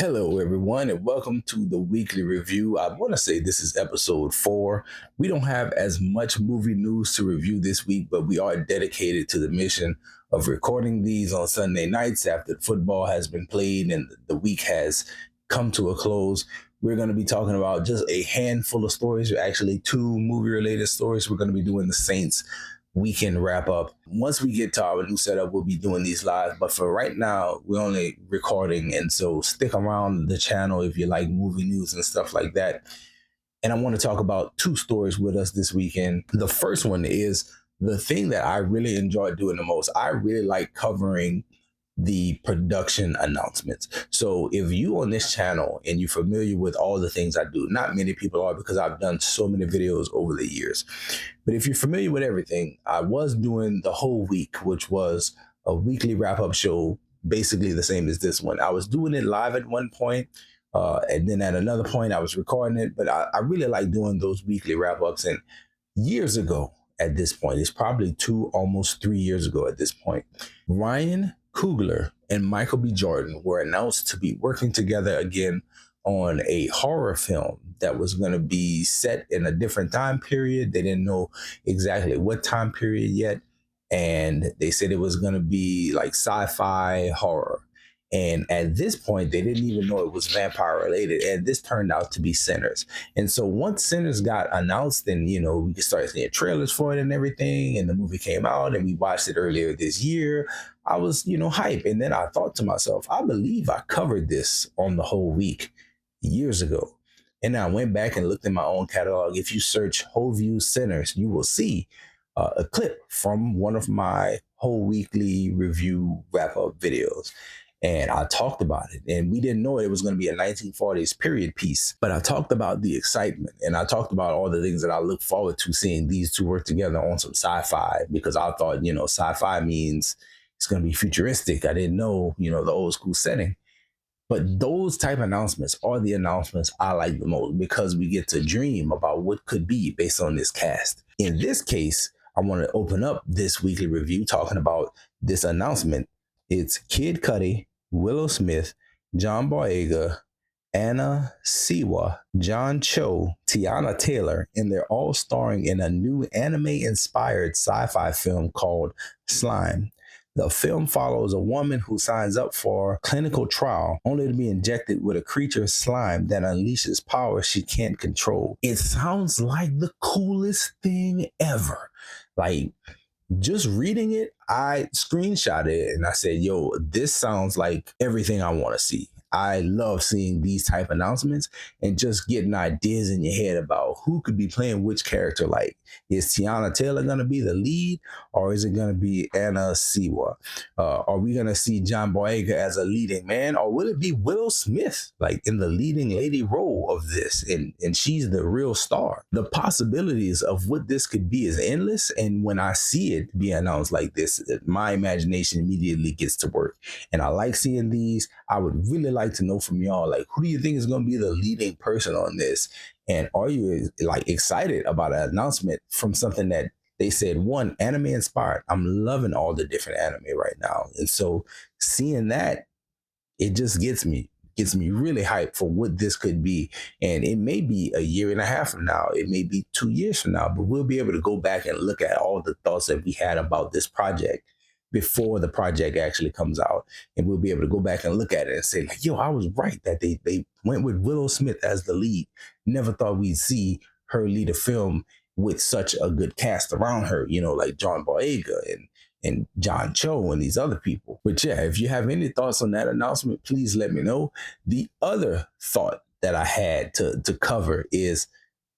Hello, everyone, and welcome to the weekly review. I want to say this is episode 4. We don't have as much movie news to review this week, but we are dedicated to the mission of recording these on Sunday nights after football has been played and the week has come to a close. We're going to be talking about just a handful of stories, actually, 2 movie related stories. We're going to be doing the Saints weekend wrap up. Once we get to our new setup, we'll be doing these live. But for right now, we're only recording. And so stick around the channel if you like movie news and stuff like that. And I want to talk about 2 stories with us this weekend. The first one is the thing that I really enjoy doing the most. I really like covering the production announcements. So if you on this channel and you're familiar with all the things I do, not many people are because I've done so many videos over the years. But if you're familiar with everything, I was doing the whole week, which was a weekly wrap-up show, basically the same as this one. I was doing it live at one point, and then at another point I was recording it, but I really like doing those weekly wrap-ups. And years ago at this point, it's probably 2, almost 3 years ago at this point, Ryan Coogler and Michael B. Jordan were announced to be working together again on a horror film that was going to be set in a different time period. They didn't know exactly what time period yet. And they said it was going to be like sci-fi horror. And at this point, they didn't even know it was vampire related. And this turned out to be Sinners. And so once Sinners got announced, and, we started seeing trailers for it and everything, and the movie came out and we watched it earlier this year, I was, hype. And then I thought to myself, I believe I covered this on the whole week years ago. And I went back and looked in my own catalog. If you search Whole View Sinners, you will see a clip from one of my whole weekly review wrap-up videos. And I talked about it, and we didn't know it was going to be a 1940s period piece, but I talked about the excitement, and I talked about all the things that I look forward to seeing these two work together on some sci-fi, because I thought, sci-fi means it's going to be futuristic. I didn't know, the old school setting. But those type of announcements are the announcements I like the most, because we get to dream about what could be based on this cast. In this case, I want to open up this weekly review talking about this announcement. It's Kid Cudi, Willow Smith, John Boyega, Anna Siwa, John Cho, Tiana Taylor, and they're all starring in a new anime-inspired sci-fi film called Slime. The film follows a woman who signs up for a clinical trial only to be injected with a creature slime that unleashes powers she can't control. It sounds like the coolest thing ever. Like, just reading it, I screenshot it and I said, yo, this sounds like everything I want to see. I love seeing these type announcements and just getting ideas in your head about who could be playing which character. Like, is Tiana Taylor going to be the lead, or is it going to be Anna Siwa? Are we going to see John Boyega as a leading man, or will it be Willow Smith, like in the leading lady role of this? And she's the real star. The possibilities of what this could be is endless. And when I see it be announced like this, my imagination immediately gets to work. And I like seeing these. I would really like to know from y'all, like, who do you think is going to be the leading person on this? And are you like excited about an announcement from something that they said, one, anime inspired? I'm loving all the different anime right now. And so seeing that, it just gets me really hyped for what this could be. And it may be a year and a half from now. It may be 2 years from now, but we'll be able to go back and look at all the thoughts that we had about this project before the project actually comes out. And we'll be able to go back and look at it and say, like, yo, I was right that they went with Willow Smith as the lead. Never thought we'd see her lead a film with such a good cast around her, like John Boyega and John Cho and these other people. But yeah, if you have any thoughts on that announcement, please let me know. The other thought that I had to cover is,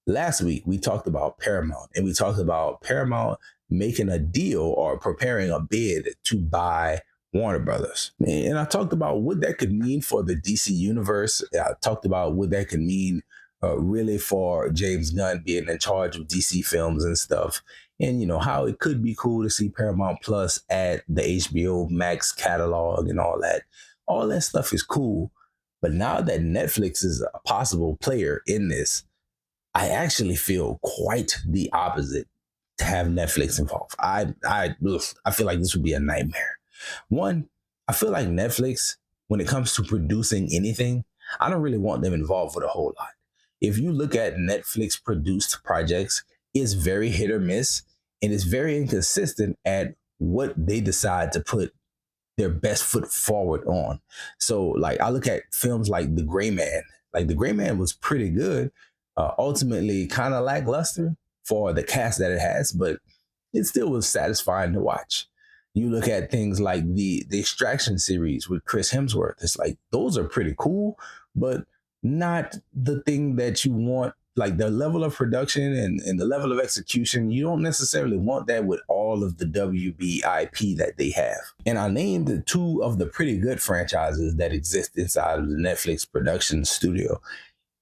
last week we talked about Paramount, and we talked about Paramount making a deal or preparing a bid to buy Warner Brothers. And I talked about what that could mean for the DC universe. I talked about what that could mean really for James Gunn being in charge of DC films and stuff. And, how it could be cool to see Paramount Plus at the HBO Max catalog and all that. All that stuff is cool. But now that Netflix is a possible player in this, I actually feel quite the opposite to have Netflix involved. I feel like this would be a nightmare. One, I feel like Netflix, when it comes to producing anything, I don't really want them involved with a whole lot. If you look at Netflix produced projects, it's very hit or miss, and it's very inconsistent at what they decide to put their best foot forward on. So like I look at films like The Gray Man. Like The Gray Man was pretty good, ultimately kind of lackluster for the cast that it has, but it still was satisfying to watch. You look at things like the Extraction series with Chris Hemsworth. It's like those are pretty cool, but not the thing that you want. Like the level of production and the level of execution, you don't necessarily want that with all of the WBIP that they have. And I named two of the pretty good franchises that exist inside of the Netflix production studio.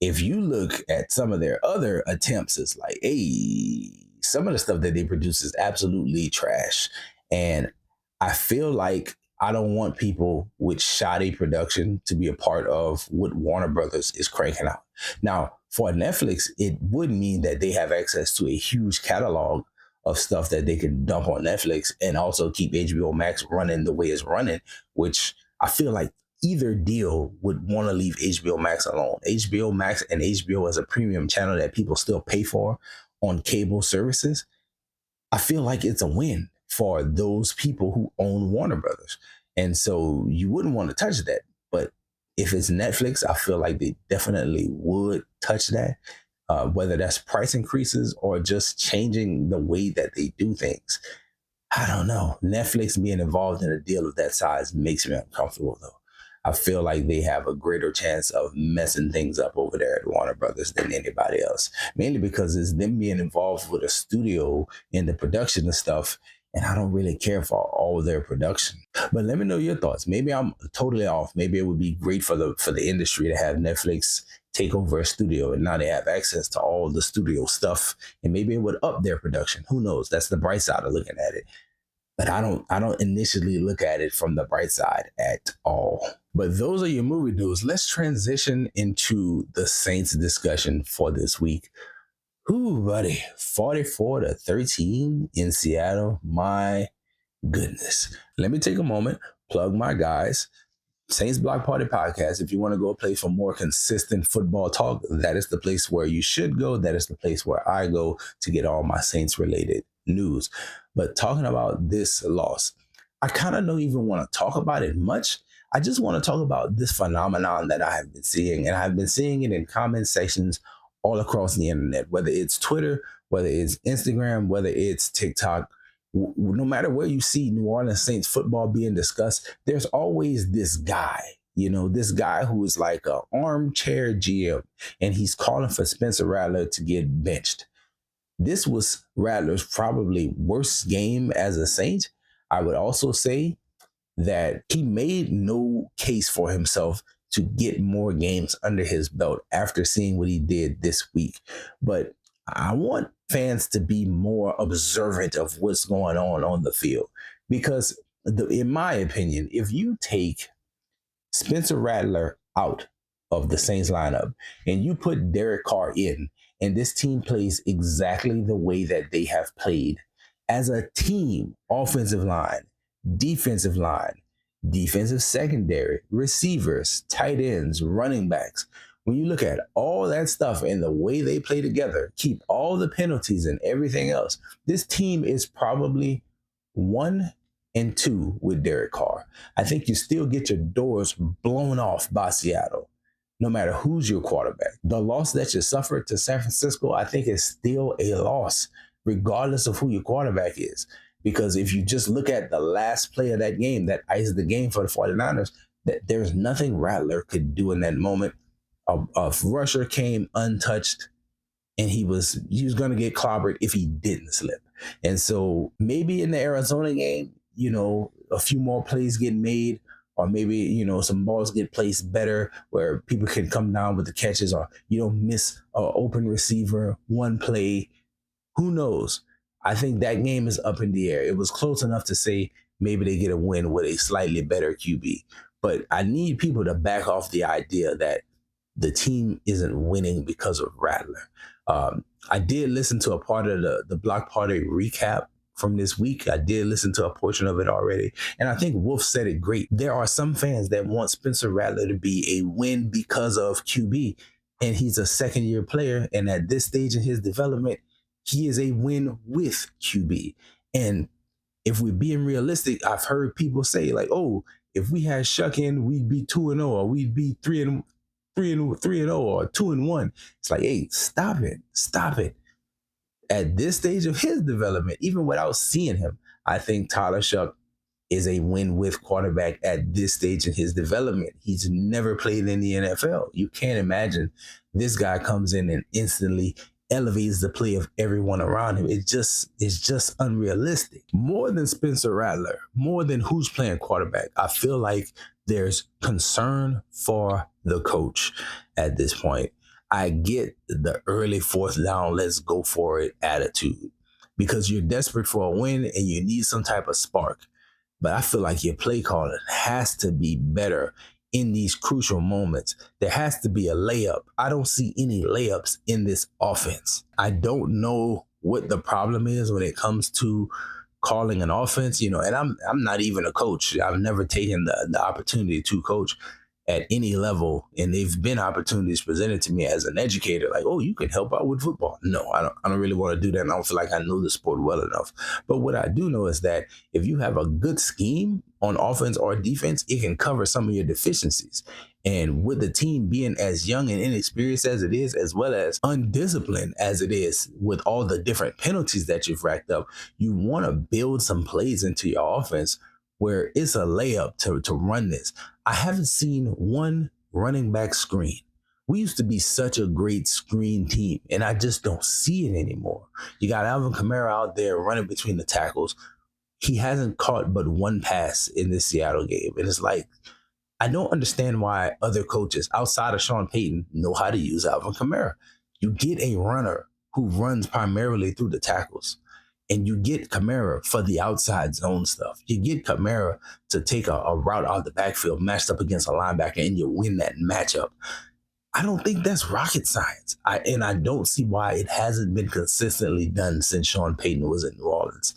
If you look at some of their other attempts, it's like, hey, some of the stuff that they produce is absolutely trash. And I feel like I don't want people with shoddy production to be a part of what Warner Brothers is cranking out. Now, for Netflix, it would mean that they have access to a huge catalog of stuff that they can dump on Netflix and also keep HBO Max running the way it's running, which I feel like either deal would want to leave HBO Max alone. HBO Max and HBO as a premium channel that people still pay for on cable services, I feel like it's a win for those people who own Warner Brothers. And so you wouldn't want to touch that. But if it's Netflix, I feel like they definitely would touch that, whether that's price increases or just changing the way that they do things. I don't know. Netflix being involved in a deal of that size makes me uncomfortable, though. I feel like they have a greater chance of messing things up over there at Warner Brothers than anybody else. Mainly because it's them being involved with a studio in the production of stuff, and I don't really care for all of their production. But let me know your thoughts. Maybe I'm totally off. Maybe it would be great for the industry to have Netflix take over a studio, and now they have access to all the studio stuff, and maybe it would up their production. Who knows? That's the bright side of looking at it. But I don't initially look at it from the bright side at all. But those are your movie news. Let's transition into the Saints discussion for this week. Ooh, buddy, 44-13 in Seattle. My goodness. Let me take a moment, plug my guys. Saints Block Party Podcast. If you want to go a place for more consistent football talk, that is the place where you should go. That is the place where I go to get all my Saints related news. But talking about this loss, I kind of don't even want to talk about it much. I just want to talk about this phenomenon that I have been seeing, and I've been seeing it in comment sections all across the internet, whether it's Twitter, whether it's Instagram, whether it's TikTok. No matter where you see New Orleans Saints football being discussed, there's always this guy, this guy who is like an armchair GM, and he's calling for Spencer Rattler to get benched. This was Rattler's probably worst game as a Saint. I would also say that he made no case for himself to get more games under his belt after seeing what he did this week. But I want fans to be more observant of what's going on the field, because in my opinion, if you take Spencer Rattler out of the Saints lineup and you put Derek Carr in, and this team plays exactly the way that they have played as a team, offensive line, defensive line, defensive secondary, receivers, tight ends, running backs. When you look at all that stuff and the way they play together, keep all the penalties and everything else, this team is probably 1-2 with Derek Carr. I think you still get your doors blown off by Seattle, no matter who's your quarterback. The loss that you suffered to San Francisco, I think, is still a loss, regardless of who your quarterback is. Because if you just look at the last play of that game that iced the game for the 49ers, that there's nothing Rattler could do in that moment. A rusher came untouched, and he was going to get clobbered if he didn't slip. And so maybe in the Arizona game, a few more plays get made, or maybe, some balls get placed better where people can come down with the catches, or you don't miss an open receiver, one play. Who knows? I think that game is up in the air. It was close enough to say maybe they get a win with a slightly better QB. But I need people to back off the idea that the team isn't winning because of Rattler. I did listen to a part of the Block Party recap from this week. I did listen to a portion of it already. And I think Wolf said it great. There are some fans that want Spencer Rattler to be a win because of QB. And he's a second-year player. And at this stage in his development, he is a win with QB. And if we're being realistic, I've heard people say, like, oh, if we had Shuck in, we'd be 2-0, or we'd be 3-0, or 2-1. It's like, hey, stop it. At this stage of his development, even without seeing him, I think Tyler Shuck is a win with quarterback at this stage in his development. He's never played in the NFL. You can't imagine this guy comes in and instantly elevates the play of everyone around him. It's just unrealistic. More than Spencer Rattler, more than who's playing quarterback, I feel like there's concern for the coach at this point. I get the early fourth down, let's go for it attitude, because you're desperate for a win and you need some type of spark. But I feel like your play calling has to be better in these crucial moments. There has to be a layup. I don't see any layups in this offense. I don't know what the problem is when it comes to calling an offense, and I'm not even a coach. I've never taken the opportunity to coach at any level, and they've been opportunities presented to me as an educator, like, oh, you can help out with football. No, I don't really want to do that, and I don't feel like I know the sport well enough. But what I do know is that if you have a good scheme on offense or defense, it can cover some of your deficiencies. And with the team being as young and inexperienced as it is, as well as undisciplined as it is, with all the different penalties that you've racked up, you want to build some plays into your offense where it's a layup to run this. I haven't seen one running back screen. We used to be such a great screen team, and I just don't see it anymore. You got Alvin Kamara out there running between the tackles. He hasn't caught but one pass in this Seattle game. And it's like, I don't understand why other coaches outside of Sean Payton know how to use Alvin Kamara. You get a runner who runs primarily through the tackles, and you get Kamara for the outside zone stuff. You get Kamara to take a route out of the backfield matched up against a linebacker, and you win that matchup. I don't think that's rocket science. I don't see why it hasn't been consistently done since Sean Payton was in New Orleans.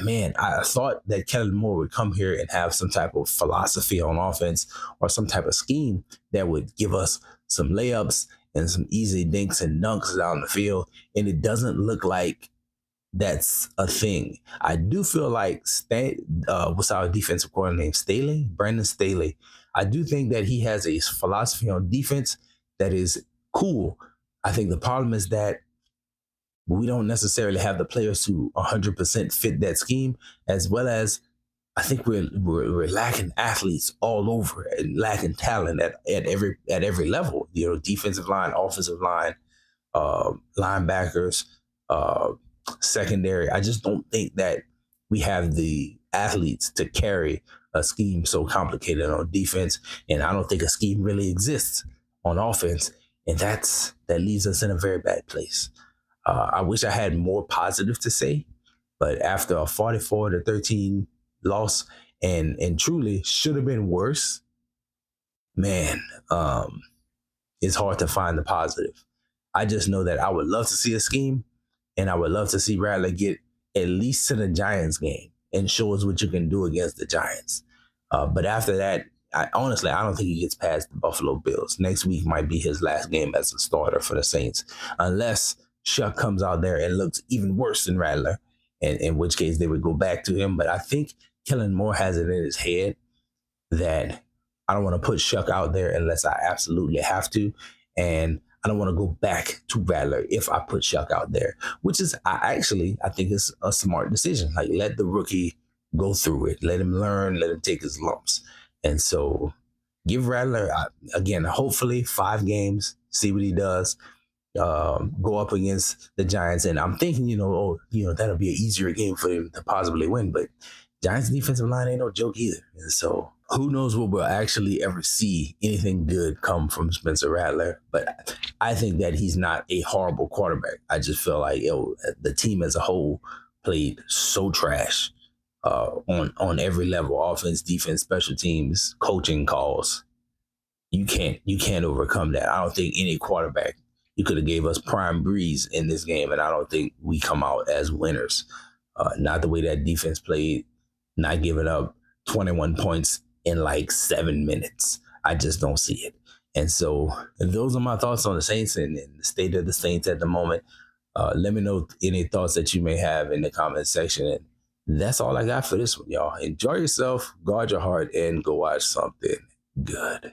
Man, I thought that Kellen Moore would come here and have some type of philosophy on offense or some type of scheme that would give us some layups and some easy dinks and dunks down the field. And it doesn't look like that's a thing. I do feel like what's our defensive coordinator name? Brandon Staley. I do think that he has a philosophy on defense that is cool. I think the problem is that we don't necessarily have the players who 100% fit that scheme, as well as I think we're lacking athletes all over and lacking talent at every level. Defensive line, offensive line, linebackers, secondary. I just don't think that we have the athletes to carry a scheme so complicated on defense, and I don't think a scheme really exists on offense, and that leaves us in a very bad place. I wish I had more positive to say, but after a 44-13 loss, and truly should have been worse, man, it's hard to find the positive. I just know that I would love to see a scheme, and I would love to see Rattler get at least to the Giants game and show us what you can do against the Giants. But after that, honestly, I don't think he gets past the Buffalo Bills. Next week might be his last game as a starter for the Saints, unless Shuck comes out there and looks even worse than Rattler, and in which case they would go back to him. But I think Kellen Moore has it in his head that I don't want to put Shuck out there unless I absolutely have to. And I don't want to go back to Rattler if I put Shuck out there, which is, I think it's a smart decision. Like, let the rookie go through it. Let him learn. Let him take his lumps. And so give Rattler, again, hopefully 5 games, see what he does. Go up against the Giants, and I'm thinking, that'll be an easier game for him to possibly win. But Giants' defensive line ain't no joke either, and so who knows what we'll actually ever see anything good come from Spencer Rattler. But I think that he's not a horrible quarterback. I just feel like the team as a whole played so trash on every level: offense, defense, special teams, coaching calls. You can't overcome that. I don't think any quarterback You could have gave us prime breeze in this game, and I don't think we come out as winners. Not the way that defense played, not giving up 21 points in like 7 minutes. I just don't see it. And so those are my thoughts on the Saints and the state of the Saints at the moment. Let me know any thoughts that you may have in the comment section. And that's all I got for this one, y'all. Enjoy yourself, guard your heart, and go watch something good.